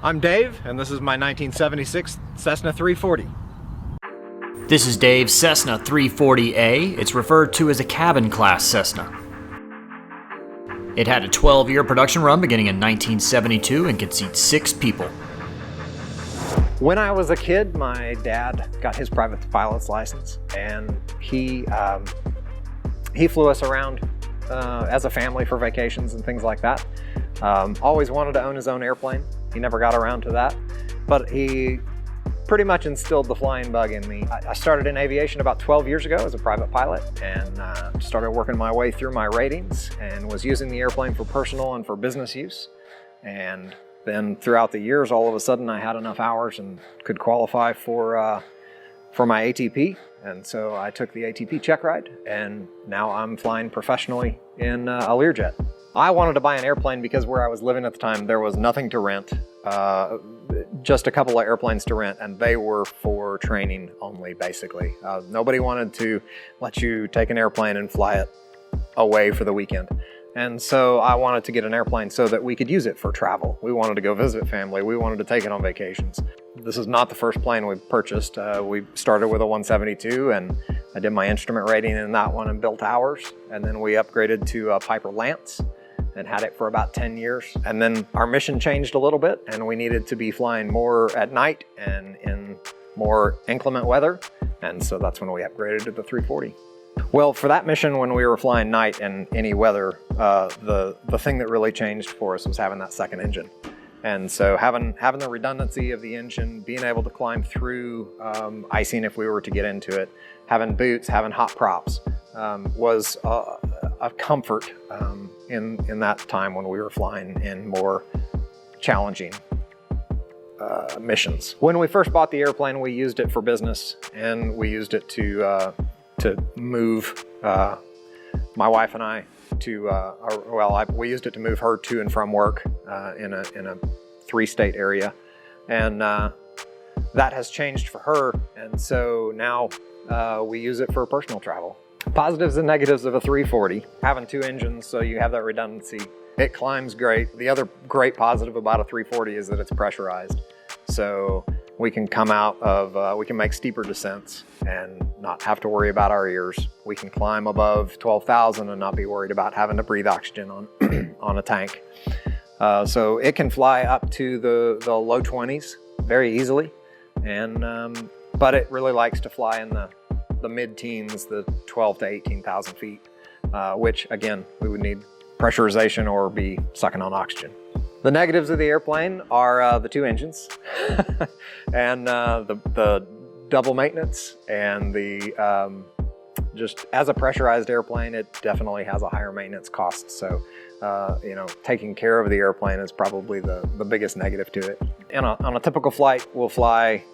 I'm Dave, and this is my 1976 Cessna 340. This is Dave's Cessna 340A. It's referred to as a cabin class Cessna. It had a 12-year production run beginning in 1972 and could seat 6 people. When I was a kid, my dad got his private pilot's license, and he flew us around as a family for vacations and things like that. Always wanted to own his own airplane. He never got around to that, but he pretty much instilled the flying bug in me. I started in aviation about 12 years ago as a private pilot, and started working my way through my ratings and was using the airplane for personal and for business use. And then throughout the years, all of a sudden I had enough hours and could qualify for my ATP. And so I took the ATP check ride, and now I'm flying professionally in a Learjet. I wanted to buy an airplane because where I was living at the time, there was nothing to rent, just a couple of airplanes to rent, and they were for training only, basically. Nobody wanted to let you take an airplane and fly it away for the weekend. And so I wanted to get an airplane so that we could use it for travel. We wanted to go visit family. We wanted to take it on vacations. This is not the first plane we purchased. We started with a 172, and I did my instrument rating in that one and built ours. And then we upgraded to a Piper Lance and had it for about 10 years. And then our mission changed a little bit, and we needed to be flying more at night and in more inclement weather. And so that's when we upgraded to the 340. Well, for that mission, when we were flying night and any weather, the thing that really changed for us was having that second engine. And so having the redundancy of the engine, being able to climb through icing if we were to get into it, having boots, having hot props, was a comfort in that time when we were flying in more challenging missions. When we first bought the airplane, we used it for business, and we used it to move my wife and I to, we used it to move her to and from work in a 3-state area, and that has changed for her, and so now we use it for personal travel. Positives and negatives of a 340. Having 2 engines, so you have that redundancy. It climbs great. The other great positive about a 340 is that it's pressurized. So we can come out of, we can make steeper descents and not have to worry about our ears. We can climb above 12,000 and not be worried about having to breathe oxygen on a tank. So it can fly up to the low 20s very easily, and but it really likes to fly in the mid-teens, the 12 to 18,000 feet, which again, we would need pressurization or be sucking on oxygen. The negatives of the airplane are the 2 engines and the double maintenance, and the just as a pressurized airplane, it definitely has a higher maintenance cost. So, taking care of the airplane is probably the biggest negative to it. On a typical flight, we'll fly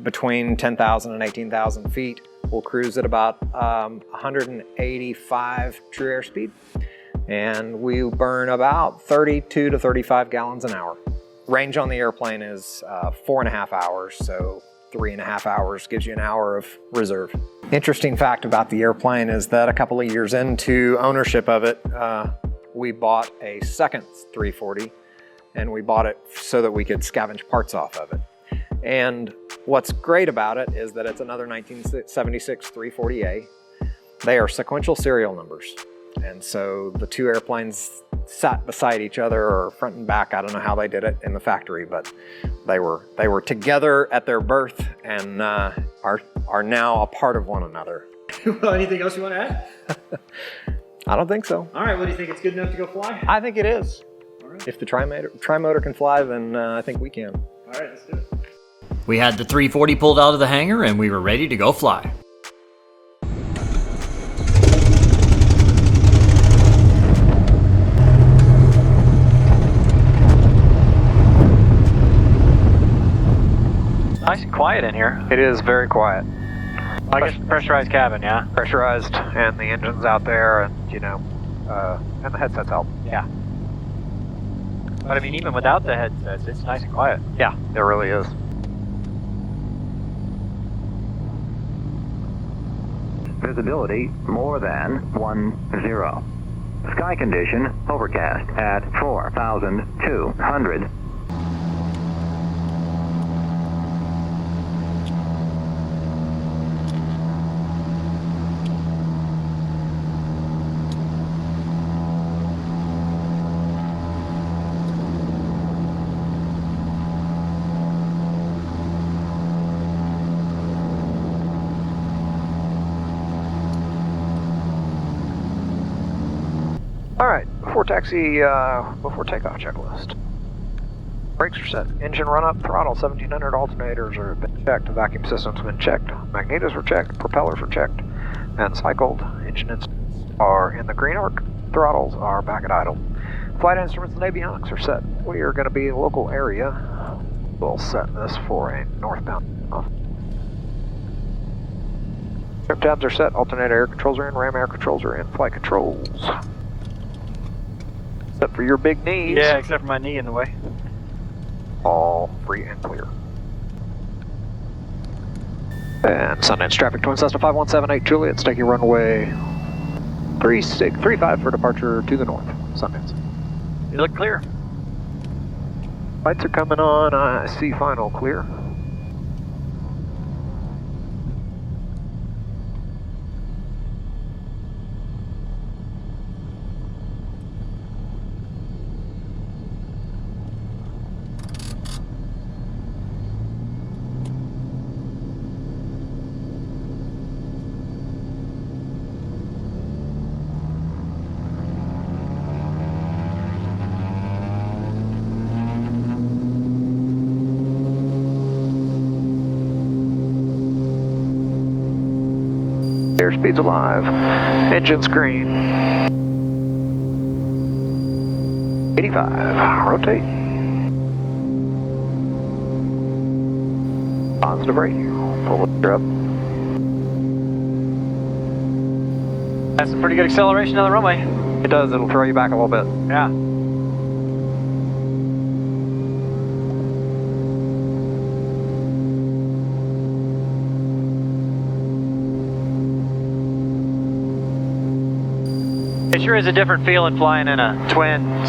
between 10,000 and 18,000 feet. We'll cruise at about 185 true airspeed, and we burn about 32 to 35 gallons an hour. Range on the airplane is 4.5 hours, so 3.5 hours gives you an hour of reserve. Interesting fact about the airplane is that a couple of years into ownership of it, we bought a second 340, and we bought it so that we could scavenge parts off of it. And what's great about it is that it's another 1976 340A. They are sequential serial numbers. And so the 2 airplanes sat beside each other, or front and back. I don't know how they did it in the factory, but they were together at their birth, and are now a part of one another. Well, anything else you want to add? I don't think so. All right, well, do you think it's good enough to go fly? I think it is. All right. If the tri-motor can fly, then I think we can. All right, let's do it. We had the 340 pulled out of the hangar, and we were ready to go fly. Nice and quiet in here. It is very quiet. I guess pressurized cabin, yeah? Pressurized, and the engine's out there, and and the headsets help. Yeah. But I mean, even without the headsets, it's nice and quiet. Yeah, it really is. Visibility more than 10. Sky condition overcast at 4,200. before taxi, before takeoff checklist. Brakes are set. Engine run up, throttle 1700 alternators are been checked. Vacuum systems have been checked. Magnetos were checked. Propellers were checked and cycled. Engine instruments are in the green arc. Throttles are back at idle. Flight instruments and avionics are set. We are going to be in a local area. We'll set this for a northbound off. Trim tabs are set. Alternator air controls are in. Ram air controls are in. Flight controls. Except for your big knees. Yeah, except for my knee in the way. All free and clear. And Sundance traffic, Twin Cessna 5178 Juliet, taking runway 35 for departure to the north. Sundance. You look clear. Lights are coming on, I see final clear. Airspeed's alive. Engine's green. 85. Rotate. Positive rate. Pull it up. That's some pretty good acceleration down the runway. It does. It'll throw you back a little bit. Yeah. It sure is a different feeling flying in a twin,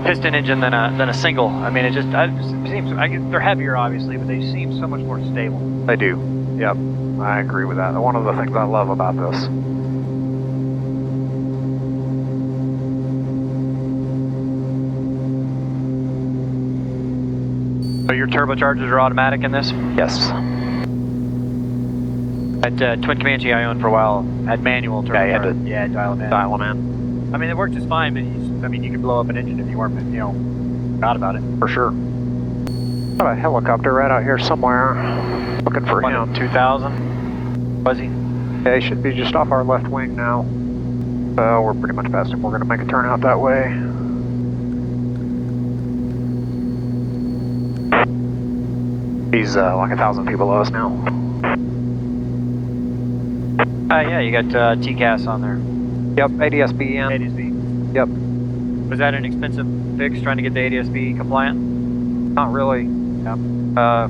piston engine than a single. I mean, it seems they're heavier, obviously, but they seem so much more stable. They do. Yep. I agree with that. One of the things I love about this. So your turbochargers are automatic in this? Yes. At Twin Comanche I owned for a while, had manual turbochargers. Yeah, you had to dial them in. Dial them in. I mean, it worked just fine, but you could blow up an engine if you weren't, forgot about it. For sure. Got a helicopter right out here somewhere. Looking for him. 2000? Was he? Yeah, he should be just off our left wing now. So we're pretty much past him. We're going to make a turn out that way. He's like 1,000 feet below us now. Yeah, you got TCAS on there. Yep, ADS-B in. ADS-B. Yep. Was that an expensive fix, trying to get the ADS-B compliant? Not really. Yep. I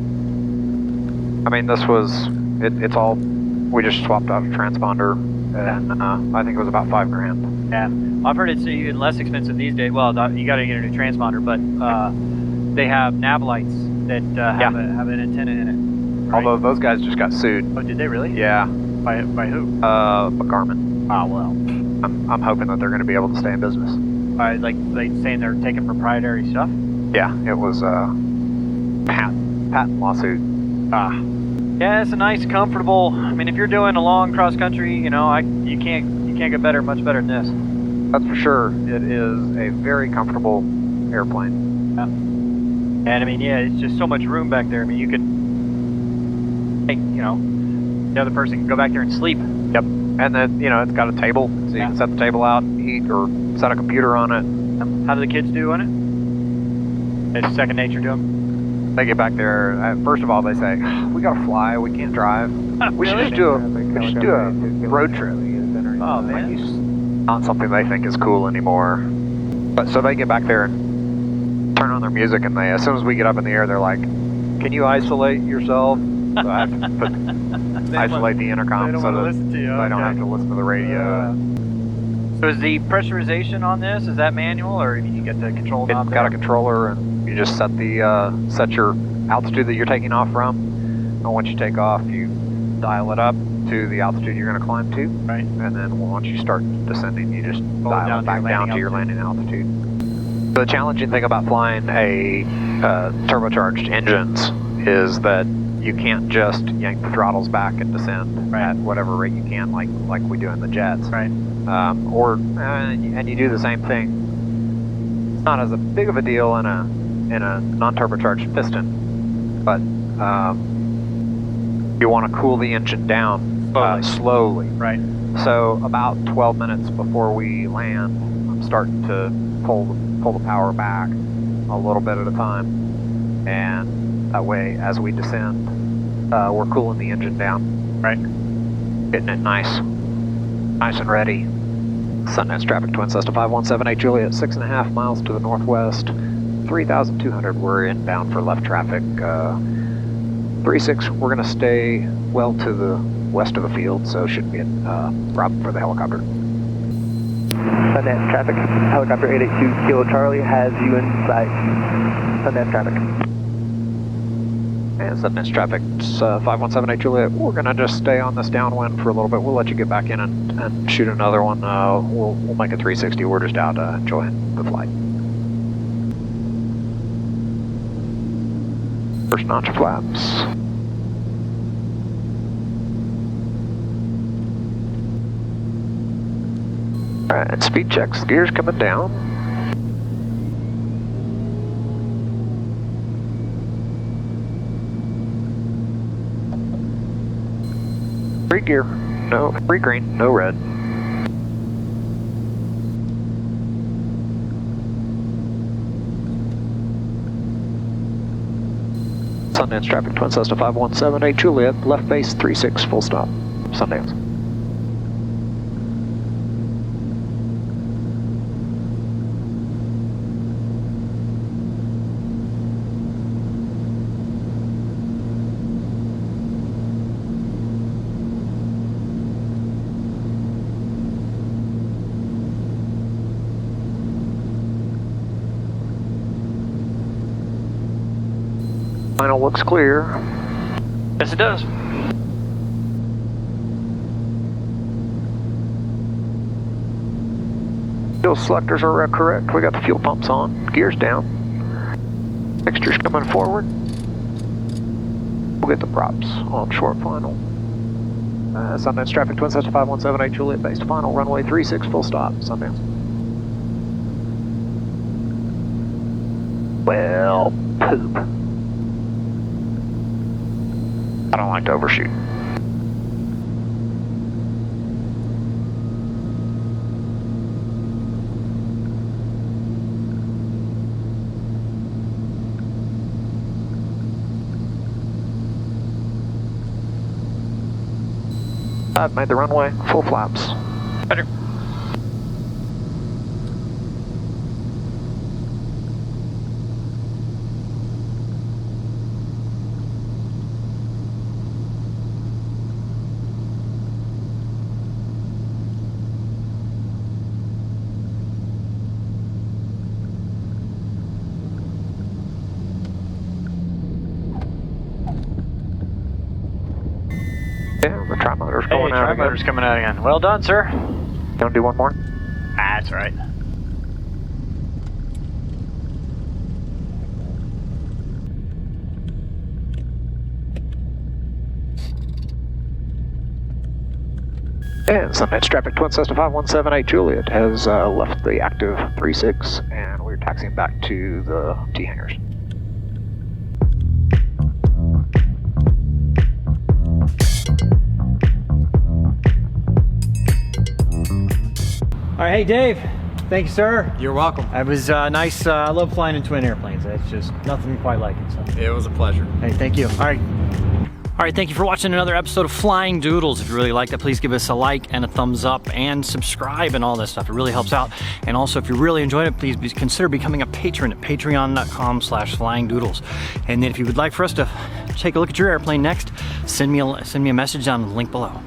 mean, this was, it's all, we just swapped out a transponder, and I think it was about $5,000. Yeah. I've heard it's even less expensive these days. Well, you got to get a new transponder, but they have nav lights that have an antenna in it. Right? Although those guys just got sued. Oh, did they really? Yeah. By who? By Garmin. Oh, well. I'm hoping that they're going to be able to stay in business. Like saying they're taking proprietary stuff? Yeah, it was a patent lawsuit. Yeah, it's a nice, comfortable. I mean, if you're doing a long cross country, you can't get much better than this. That's for sure. It is a very comfortable airplane. Yeah. And I mean, yeah, it's just so much room back there. I mean, you could take, the other person can go back there and sleep. Yep. And then, it's got a table, so you can set the table out, eat, or set a computer on it. How do the kids do on it? It's second nature to them? They get back there, first of all, they say, we gotta fly, we can't drive. We should just do a road trip. Oh, man. Not something they think is cool anymore. But so they get back there and turn on their music, and as soon as we get up in the air, they're like, can you isolate yourself? So I have to isolate the intercom so that I don't have to listen to the radio. So is the pressurization on this, is that manual, or you get the control knob? It's got a controller, and you just set your altitude that you're taking off from. And once you take off, you dial it up to the altitude you're going to climb to. Right. And then once you start descending, you just dial it back down to your landing altitude. So the challenging thing about flying a turbocharged engines is that you can't just yank the throttles back and descend at whatever rate you can, like we do in the jets. Right. And you do the same thing not as big of a deal in a non-turbocharged piston, but you want to cool the engine down slowly. Right. So about 12 minutes before we land, I'm starting to pull the power back a little bit at a time, and that way, as we descend, we're cooling the engine down. Right. Getting it nice and ready. Sundance traffic, Twin Cessna 5178 Juliet, 6.5 miles to the northwest, 3,200. We're inbound for left traffic. 36, we're going to stay well to the west of the field, so shouldn't be a problem for the helicopter. Sundance traffic, helicopter 882 Kilo Charlie has you in sight. Sundance traffic. And Sundance traffic, 5178 Juliet. We're going to just stay on this downwind for a little bit. We'll let you get back in and shoot another one. We'll make a 360. We're just out enjoying the flight. First notch of flaps. Alright, speed checks. Gears coming down. Free gear. No, free green, no red. Sundance traffic, Twin Cessna 5178 Juliet, left base 36, full stop. Sundance. Final looks clear. Yes, it does. Fuel selectors are correct. We got the fuel pumps on. Gears down. Fixtures coming forward. We'll get the props on short final. Sundance traffic, Twin Cessna 5178 Juliet, base to final, runway 36, full stop. Sundance. Well, poop. I don't like to overshoot. I've made the runway, full flaps. Better. Yeah, the tri-motor's going out again. Tri-motor's coming out again. Well done, sir. You want to do one more? That's right. And Sundance traffic, Twin Cessna 5178 Juliet has left the active 36, and we're taxiing back to the T-hangars. All right, hey Dave. Thank you, sir. You're welcome. It was nice. I love flying in twin airplanes. It's just nothing quite like it. So. It was a pleasure. Hey, thank you. All right. All right, thank you for watching another episode of Flying Doodles. If you really liked it, please give us a like and a thumbs up and subscribe and all that stuff. It really helps out. And also, if you really enjoyed it, please consider becoming a patron at patreon.com/flyingdoodles. And then if you would like for us to take a look at your airplane next, send me a message on the link below.